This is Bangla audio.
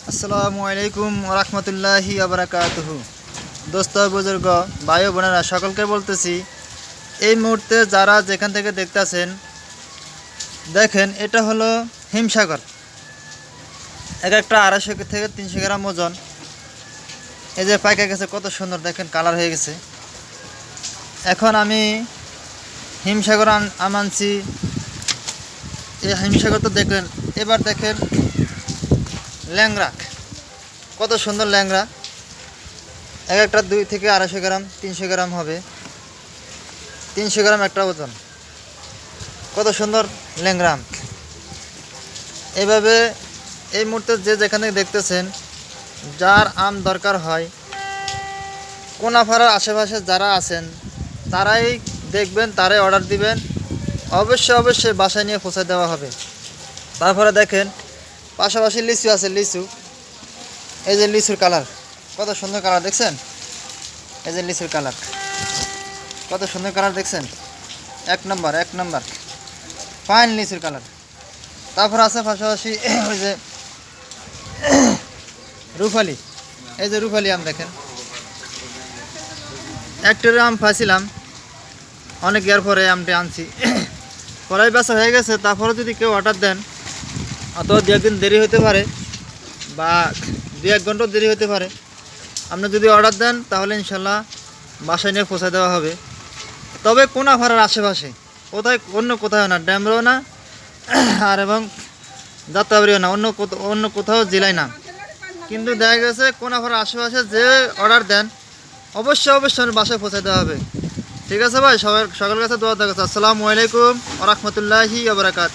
আসসালামু আলাইকুম ওরহমতুল্লাহি আবরাকাতুহু। দোস্ত বুজুর্গ ভাই ও বোনেরা সকলকে বলতেছি, এই মুহূর্তে যারা যেখান থেকে দেখতেছেন দেখেন, এটা হলো হিমসাগর। এক একটা 250 থেকে 300 গ্রাম ওজন। এই যে পাইকা গেছে, কত সুন্দর দেখেন, কালার হয়ে গেছে। এখন আমি হিমসাগর আনছি। এই হিমসাগর তো দেখলেন, এবার দেখেন ল্যাংড়া, কত সুন্দর ল্যাংড়া। এক একটা 2 থেকে 250 গ্রাম 300 গ্রাম হবে, 300 গ্রাম একটা ওজন। কত সুন্দর ল্যাংড়া। এভাবে এই মুহূর্তে যে যেখানে দেখতেছেন, যার আম দরকার হয়, কোনাপাড়ার আশেপাশে যারা আছেন তারাই দেখবেন, তারাই অর্ডার দিবেন। অবশ্যই বাসায় নিয়ে পৌঁছে দেওয়া হবে। তারপরে দেখেন পাশাপাশি লিচু আছে, লিচু। এই যে লিচুর কালার, কত সুন্দর কালার দেখছেন। এই যে লিচুর কালার, কত সুন্দর কালার দেখছেন। এক নম্বর ফাইন লিচুর কালার। তারপর আছে পাশাপাশি ওই যে রুফালি। এই যে রুফালি আম দেখেন, একটার আম পাইছিলাম, অনেক ইয়ার পরে আমটি আনছি। কড়াই বেচা হয়ে গেছে। তারপরে যদি কেউ অর্ডার দেন, অথবা 2 একদিন দেরি হতে পারে, বা 2-1 ঘন্টাও দেরি হতে পারে। আপনি যদি অর্ডার দেন তাহলে ইনশাল্লাহ বাসায় নিয়ে পৌঁছে দেওয়া হবে। তবে কোনাপাড়ার আশেপাশে, অন্য কোথাও না, ড্যামরাও না, আর এবং যাত্রাবাড়িও না, অন্য কোথাও জেলায় না। কিন্তু দেখা গেছে কোনাপাড়ার আশেপাশে যে অর্ডার দেন অবশ্যই বাসায় পৌঁছে দেওয়া হবে। ঠিক আছে ভাই, সকলের কাছে দোয়া থাকছে। আসসালামু আলাইকুম ওয়া রাহমাতুল্লাহি ওয়া বারাকাতুহু।